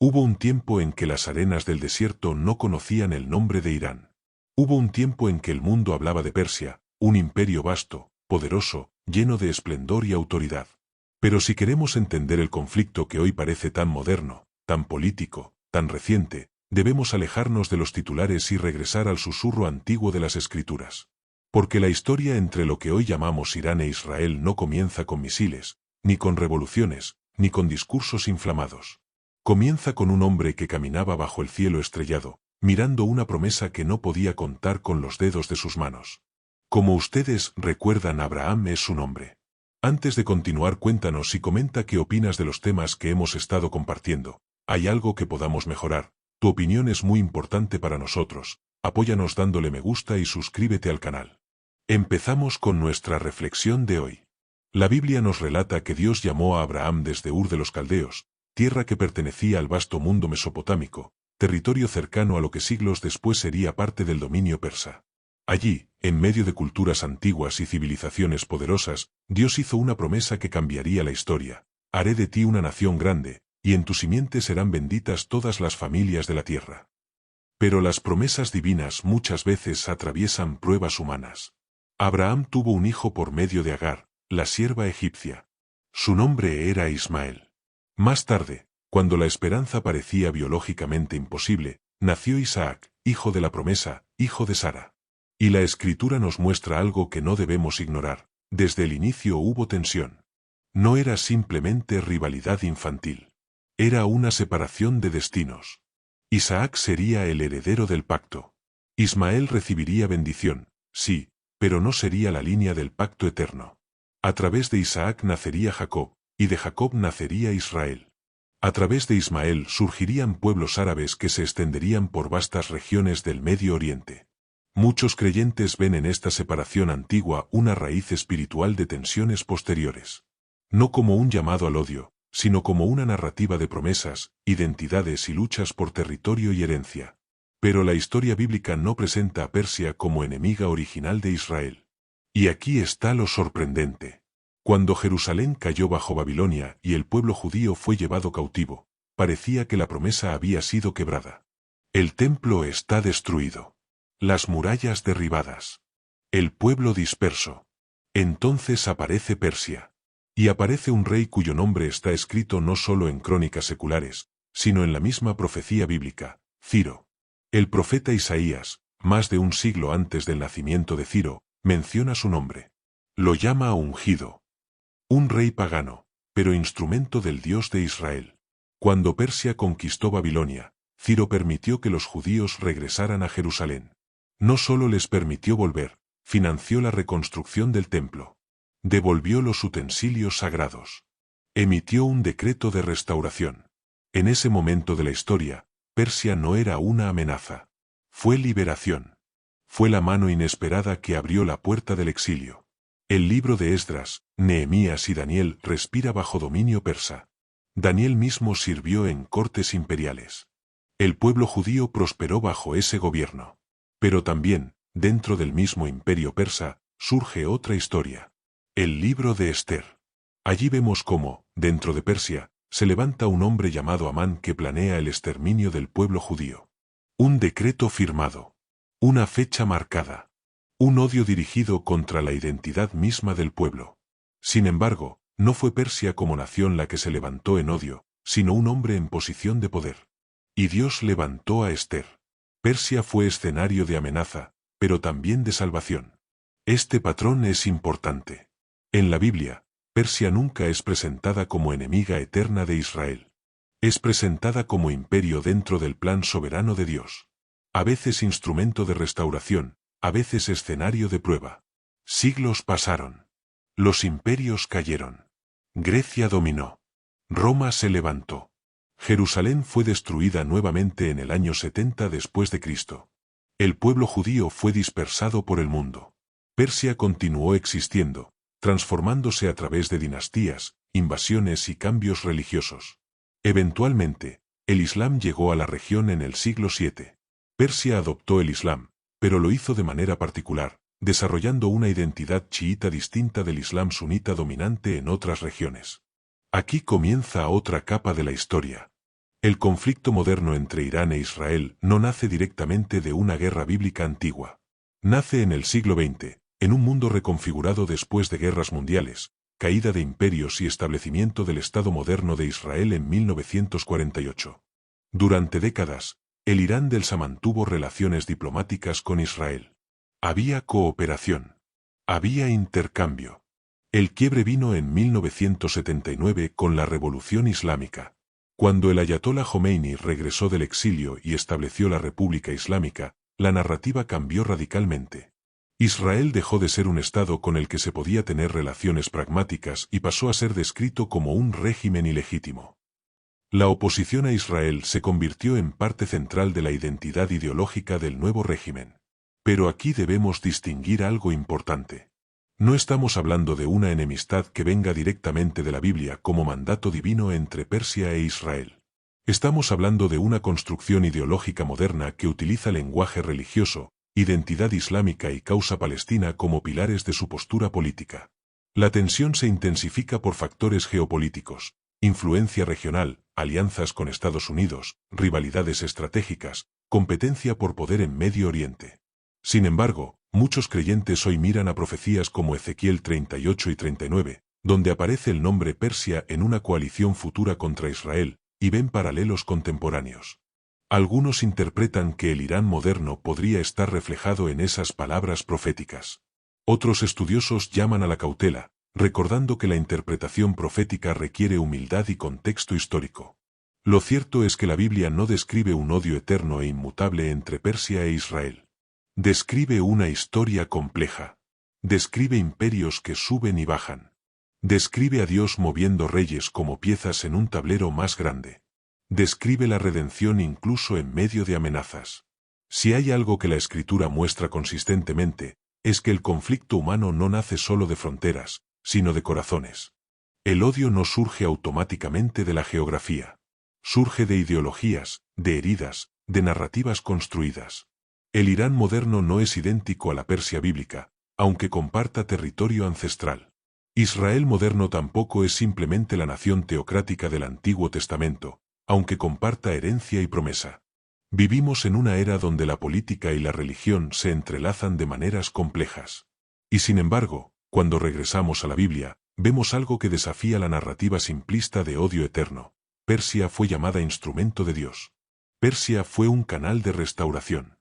Hubo un tiempo en que las arenas del desierto no conocían el nombre de Irán. Hubo un tiempo en que el mundo hablaba de Persia, un imperio vasto, poderoso, lleno de esplendor y autoridad. Pero si queremos entender el conflicto que hoy parece tan moderno, tan político, tan reciente, debemos alejarnos de los titulares y regresar al susurro antiguo de las Escrituras. Porque la historia entre lo que hoy llamamos Irán e Israel no comienza con misiles, ni con revoluciones, ni con discursos inflamados. Comienza con un hombre que caminaba bajo el cielo estrellado, mirando una promesa que no podía contar con los dedos de sus manos. Como ustedes recuerdan, Abraham es su nombre. Antes de continuar, cuéntanos y comenta qué opinas de los temas que hemos estado compartiendo. ¿Hay algo que podamos mejorar? Tu opinión es muy importante para nosotros. Apóyanos dándole me gusta y suscríbete al canal. Empezamos con nuestra reflexión de hoy. La Biblia nos relata que Dios llamó a Abraham desde Ur de los Caldeos, tierra que pertenecía al vasto mundo mesopotámico, territorio cercano a lo que siglos después sería parte del dominio persa. Allí, en medio de culturas antiguas y civilizaciones poderosas, Dios hizo una promesa que cambiaría la historia. Haré de ti una nación grande, y en tu simiente serán benditas todas las familias de la tierra. Pero las promesas divinas muchas veces atraviesan pruebas humanas. Abraham tuvo un hijo por medio de Agar, la sierva egipcia. Su nombre era Ismael. Más tarde, cuando la esperanza parecía biológicamente imposible, nació Isaac, hijo de la promesa, hijo de Sara. Y la Escritura nos muestra algo que no debemos ignorar. Desde el inicio hubo tensión. No era simplemente rivalidad infantil. Era una separación de destinos. Isaac sería el heredero del pacto. Ismael recibiría bendición, sí, pero no sería la línea del pacto eterno. A través de Isaac nacería Jacob, y de Jacob nacería Israel. A través de Ismael surgirían pueblos árabes que se extenderían por vastas regiones del Medio Oriente. Muchos creyentes ven en esta separación antigua una raíz espiritual de tensiones posteriores. No como un llamado al odio, sino como una narrativa de promesas, identidades y luchas por territorio y herencia. Pero la historia bíblica no presenta a Persia como enemiga original de Israel. Y aquí está lo sorprendente. Cuando Jerusalén cayó bajo Babilonia y el pueblo judío fue llevado cautivo, parecía que la promesa había sido quebrada. El templo está destruido. Las murallas derribadas. El pueblo disperso. Entonces aparece Persia. Y aparece un rey cuyo nombre está escrito no solo en crónicas seculares, sino en la misma profecía bíblica, Ciro. El profeta Isaías, más de un siglo antes del nacimiento de Ciro, menciona su nombre. Lo llama ungido. Un rey pagano, pero instrumento del Dios de Israel. Cuando Persia conquistó Babilonia, Ciro permitió que los judíos regresaran a Jerusalén. No solo les permitió volver, financió la reconstrucción del templo. Devolvió los utensilios sagrados. Emitió un decreto de restauración. En ese momento de la historia, Persia no era una amenaza. Fue liberación. Fue la mano inesperada que abrió la puerta del exilio. El libro de Esdras, Nehemías y Daniel respira bajo dominio persa. Daniel mismo sirvió en cortes imperiales. El pueblo judío prosperó bajo ese gobierno. Pero también, dentro del mismo imperio persa, surge otra historia. El libro de Ester. Allí vemos cómo, dentro de Persia, se levanta un hombre llamado Amán que planea el exterminio del pueblo judío. Un decreto firmado. Una fecha marcada. Un odio dirigido contra la identidad misma del pueblo. Sin embargo, no fue Persia como nación la que se levantó en odio, sino un hombre en posición de poder. Y Dios levantó a Ester. Persia fue escenario de amenaza, pero también de salvación. Este patrón es importante. En la Biblia, Persia nunca es presentada como enemiga eterna de Israel. Es presentada como imperio dentro del plan soberano de Dios. A veces instrumento de restauración, a veces escenario de prueba. Siglos pasaron. Los imperios cayeron. Grecia dominó. Roma se levantó. Jerusalén fue destruida nuevamente en el año 70 después de Cristo. El pueblo judío fue dispersado por el mundo. Persia continuó existiendo, transformándose a través de dinastías, invasiones y cambios religiosos. Eventualmente, el Islam llegó a la región en el siglo VII. Persia adoptó el Islam, pero lo hizo de manera particular, desarrollando una identidad chiita distinta del Islam sunita dominante en otras regiones. Aquí comienza otra capa de la historia. El conflicto moderno entre Irán e Israel no nace directamente de una guerra bíblica antigua. Nace en el siglo XX, en un mundo reconfigurado después de guerras mundiales, caída de imperios y establecimiento del Estado moderno de Israel en 1948. Durante décadas, el Irán del Shah mantuvo relaciones diplomáticas con Israel. Había cooperación. Había intercambio. El quiebre vino en 1979 con la Revolución Islámica. Cuando el ayatolá Jomeini regresó del exilio y estableció la República Islámica, la narrativa cambió radicalmente. Israel dejó de ser un Estado con el que se podía tener relaciones pragmáticas y pasó a ser descrito como un régimen ilegítimo. La oposición a Israel se convirtió en parte central de la identidad ideológica del nuevo régimen. Pero aquí debemos distinguir algo importante. No estamos hablando de una enemistad que venga directamente de la Biblia como mandato divino entre Persia e Israel. Estamos hablando de una construcción ideológica moderna que utiliza lenguaje religioso, identidad islámica y causa palestina como pilares de su postura política. La tensión se intensifica por factores geopolíticos, influencia regional, alianzas con Estados Unidos, rivalidades estratégicas, competencia por poder en Medio Oriente. Sin embargo, muchos creyentes hoy miran a profecías como Ezequiel 38 y 39, donde aparece el nombre Persia en una coalición futura contra Israel, y ven paralelos contemporáneos. Algunos interpretan que el Irán moderno podría estar reflejado en esas palabras proféticas. Otros estudiosos llaman a la cautela, recordando que la interpretación profética requiere humildad y contexto histórico. Lo cierto es que la Biblia no describe un odio eterno e inmutable entre Persia e Israel. Describe una historia compleja. Describe imperios que suben y bajan. Describe a Dios moviendo reyes como piezas en un tablero más grande. Describe la redención incluso en medio de amenazas. Si hay algo que la Escritura muestra consistentemente, es que el conflicto humano no nace solo de fronteras, sino de corazones. El odio no surge automáticamente de la geografía. Surge de ideologías, de heridas, de narrativas construidas. El Irán moderno no es idéntico a la Persia bíblica, aunque comparta territorio ancestral. Israel moderno tampoco es simplemente la nación teocrática del Antiguo Testamento, aunque comparta herencia y promesa. Vivimos en una era donde la política y la religión se entrelazan de maneras complejas. Y sin embargo, cuando regresamos a la Biblia, vemos algo que desafía la narrativa simplista de odio eterno. Persia fue llamada instrumento de Dios. Persia fue un canal de restauración.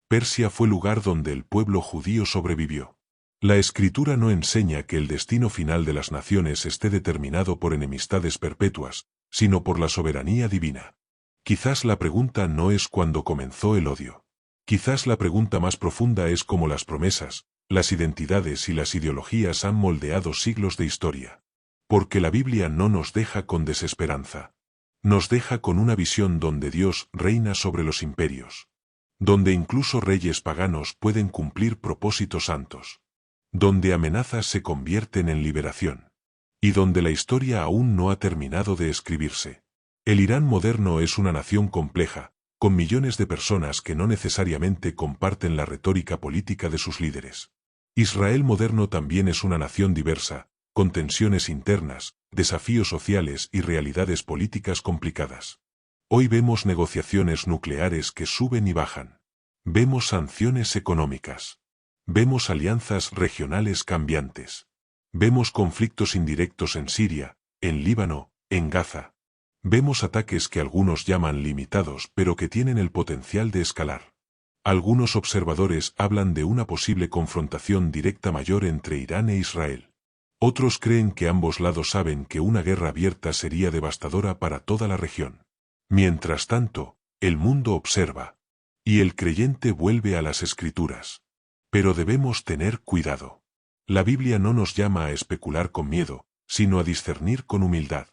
Persia fue lugar donde el pueblo judío sobrevivió. La Escritura no enseña que el destino final de las naciones esté determinado por enemistades perpetuas, sino por la soberanía divina. Quizás la pregunta no es cuándo comenzó el odio. Quizás la pregunta más profunda es cómo las promesas, las identidades y las ideologías han moldeado siglos de historia. Porque la Biblia no nos deja con desesperanza. Nos deja con una visión donde Dios reina sobre los imperios. Donde incluso reyes paganos pueden cumplir propósitos santos. Donde amenazas se convierten en liberación. Y donde la historia aún no ha terminado de escribirse. El Irán moderno es una nación compleja, con millones de personas que no necesariamente comparten la retórica política de sus líderes. Israel moderno también es una nación diversa, con tensiones internas, desafíos sociales y realidades políticas complicadas. Hoy vemos negociaciones nucleares que suben y bajan. Vemos sanciones económicas. Vemos alianzas regionales cambiantes. Vemos conflictos indirectos en Siria, en Líbano, en Gaza. Vemos ataques que algunos llaman limitados pero que tienen el potencial de escalar. Algunos observadores hablan de una posible confrontación directa mayor entre Irán e Israel. Otros creen que ambos lados saben que una guerra abierta sería devastadora para toda la región. Mientras tanto, el mundo observa. Y el creyente vuelve a las Escrituras. Pero debemos tener cuidado. La Biblia no nos llama a especular con miedo, sino a discernir con humildad.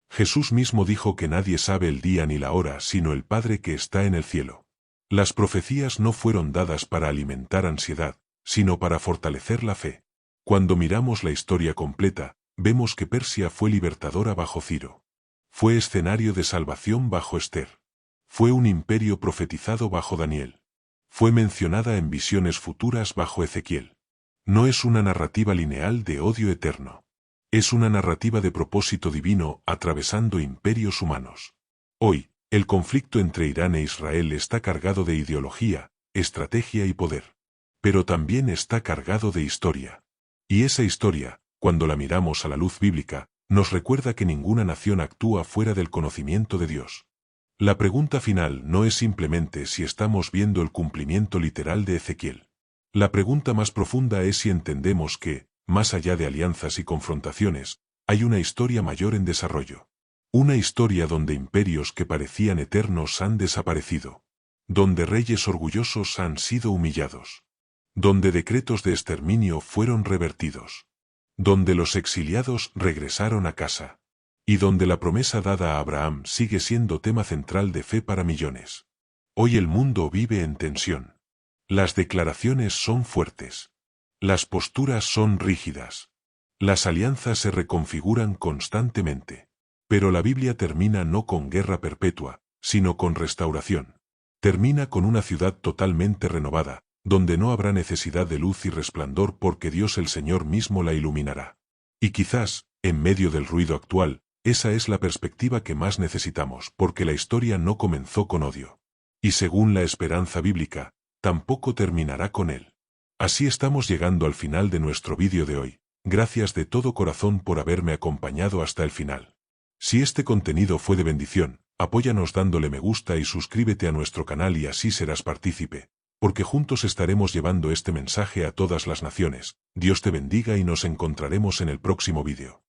Jesús mismo dijo que nadie sabe el día ni la hora sino el Padre que está en el cielo. Las profecías no fueron dadas para alimentar ansiedad, sino para fortalecer la fe. Cuando miramos la historia completa, vemos que Persia fue libertadora bajo Ciro. Fue escenario de salvación bajo Esther. Fue un imperio profetizado bajo Daniel. Fue mencionada en visiones futuras bajo Ezequiel. No es una narrativa lineal de odio eterno. Es una narrativa de propósito divino atravesando imperios humanos. Hoy, El conflicto entre Irán e Israel está cargado de ideología, estrategia y poder. Pero también está cargado de historia. Y esa historia, cuando la miramos a la luz bíblica, nos recuerda que ninguna nación actúa fuera del conocimiento de Dios. La pregunta final no es simplemente si estamos viendo el cumplimiento literal de Ezequiel. La pregunta más profunda es si entendemos que, más allá de alianzas y confrontaciones, hay una historia mayor en desarrollo. Una historia donde imperios que parecían eternos han desaparecido. Donde reyes orgullosos han sido humillados. Donde decretos de exterminio fueron revertidos. Donde los exiliados regresaron a casa. Y donde la promesa dada a Abraham sigue siendo tema central de fe para millones. Hoy el mundo vive en tensión. Las declaraciones son fuertes. Las posturas son rígidas. Las alianzas se reconfiguran constantemente. Pero la Biblia termina no con guerra perpetua, sino con restauración. Termina con una ciudad totalmente renovada, donde no habrá necesidad de luz y resplandor porque Dios el Señor mismo la iluminará. Y quizás, en medio del ruido actual, esa es la perspectiva que más necesitamos porque la historia no comenzó con odio. Y según la esperanza bíblica, tampoco terminará con él. Así estamos llegando al final de nuestro vídeo de hoy. Gracias de todo corazón por haberme acompañado hasta el final. Si este contenido fue de bendición, apóyanos dándole me gusta y suscríbete a nuestro canal y así serás partícipe, porque juntos estaremos llevando este mensaje a todas las naciones. Dios te bendiga y nos encontraremos en el próximo vídeo.